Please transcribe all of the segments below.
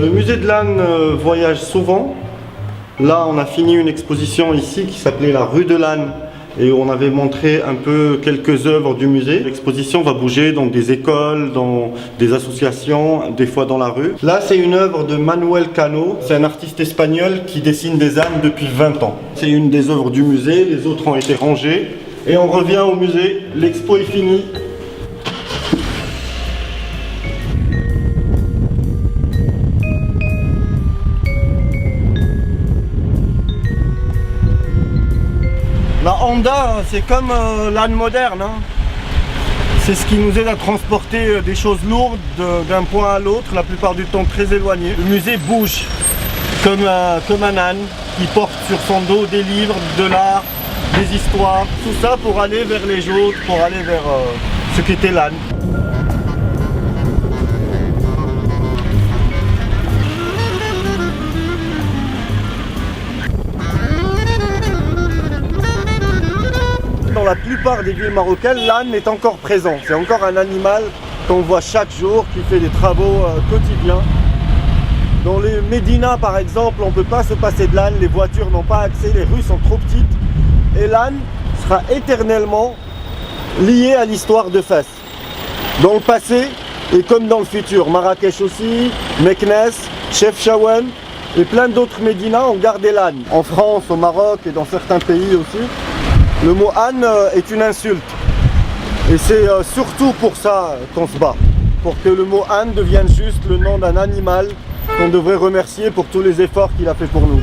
Le musée de l'âne voyage souvent. Là, on a fini une exposition ici qui s'appelait la rue de l'âne et on avait montré un peu quelques œuvres du musée. L'exposition va bouger dans des écoles, dans des associations, des fois dans la rue. Là, c'est une œuvre de Manuel Cano. C'est un artiste espagnol qui dessine des ânes depuis 20 ans. C'est une des œuvres du musée, les autres ont été rangées. Et on revient au musée, l'expo est finie. La Honda, c'est comme l'âne moderne. Hein. C'est ce qui nous aide à transporter des choses lourdes d'un point à l'autre, la plupart du temps très éloignées. Le musée bouge comme un âne qui porte sur son dos des livres, de l'art, des histoires. Tout ça pour aller vers les autres, pour aller vers ce qu'était l'âne. Dans la plupart des villes marocaines, l'âne est encore présent. C'est encore un animal qu'on voit chaque jour, qui fait des travaux quotidiens. Dans les médinas, par exemple, on ne peut pas se passer de l'âne, les voitures n'ont pas accès, les rues sont trop petites. Et l'âne sera éternellement lié à l'histoire de Fès. Dans le passé et comme dans le futur. Marrakech aussi, Meknès, Chefchaouen et plein d'autres médinas ont gardé l'âne. En France, au Maroc et dans certains pays aussi. Le mot âne est une insulte et c'est surtout pour ça qu'on se bat, pour que le mot âne devienne juste le nom d'un animal qu'on devrait remercier pour tous les efforts qu'il a fait pour nous.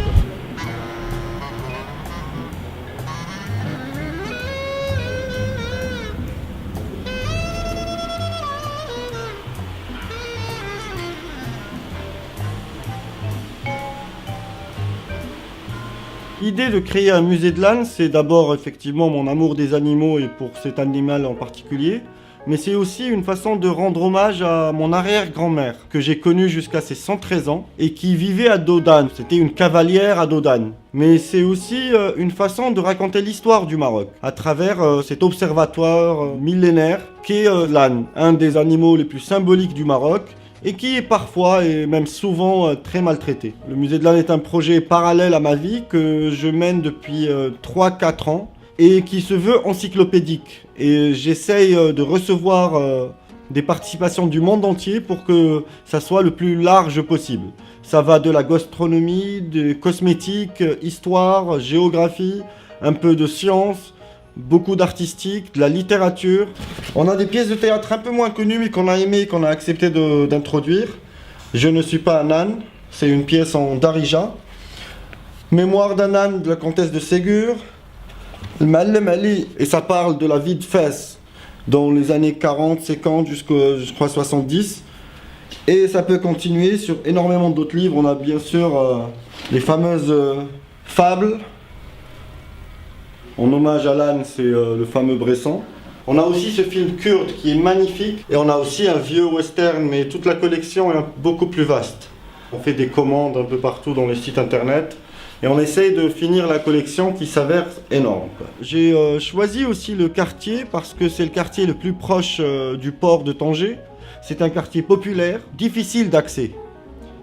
L'idée de créer un musée de l'âne, c'est d'abord effectivement mon amour des animaux et pour cet animal en particulier, mais c'est aussi une façon de rendre hommage à mon arrière-grand-mère, que j'ai connue jusqu'à ses 113 ans et qui vivait à dos d'âne. C'était une cavalière à dos d'âne. Mais c'est aussi une façon de raconter l'histoire du Maroc à travers cet observatoire millénaire qu'est l'âne, un des animaux les plus symboliques du Maroc, et qui est parfois et même souvent très maltraité. Le musée de l'âne est un projet parallèle à ma vie que je mène depuis 3-4 ans et qui se veut encyclopédique. Et j'essaye de recevoir des participations du monde entier pour que ça soit le plus large possible. Ça va de la gastronomie, des cosmétiques, histoire, géographie, un peu de science, beaucoup d'artistique, de la littérature. On a des pièces de théâtre un peu moins connues mais qu'on a aimé et qu'on a accepté d'introduire. Je ne suis pas un âne, c'est une pièce en darija. Mémoire d'un âne de la comtesse de Ségur. Le Mallem Ali, et ça parle de la vie de Fès dans les années 40, 50 jusqu'à je crois 70. Et ça peut continuer sur énormément d'autres livres. On a bien sûr les fameuses fables. En hommage à l'âne, c'est le fameux Bresson. On a aussi ce film kurde qui est magnifique. Et on a aussi un vieux western, mais toute la collection est beaucoup plus vaste. On fait des commandes un peu partout dans les sites internet. Et on essaye de finir la collection qui s'avère énorme. J'ai choisi aussi le quartier parce que c'est le quartier le plus proche du port de Tanger. C'est un quartier populaire, difficile d'accès.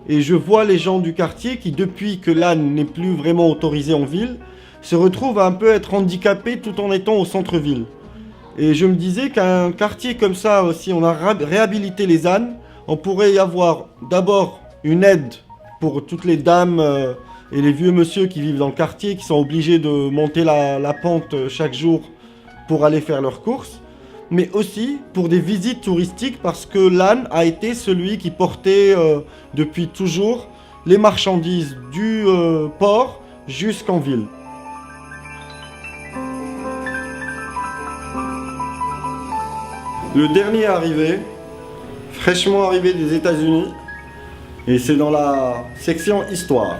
Et je vois les gens du quartier qui, depuis que l'âne n'est plus vraiment autorisé en ville, se retrouvent à un peu être handicapés tout en étant au centre-ville. Et je me disais qu'un quartier comme ça, si on a réhabilité les ânes, on pourrait y avoir d'abord une aide pour toutes les dames et les vieux monsieur qui vivent dans le quartier, qui sont obligés de monter la pente chaque jour pour aller faire leurs courses, mais aussi pour des visites touristiques parce que l'âne a été celui qui portait depuis toujours les marchandises du port jusqu'en ville. Le dernier arrivé, fraîchement arrivé des États-Unis, et c'est dans la section Histoire.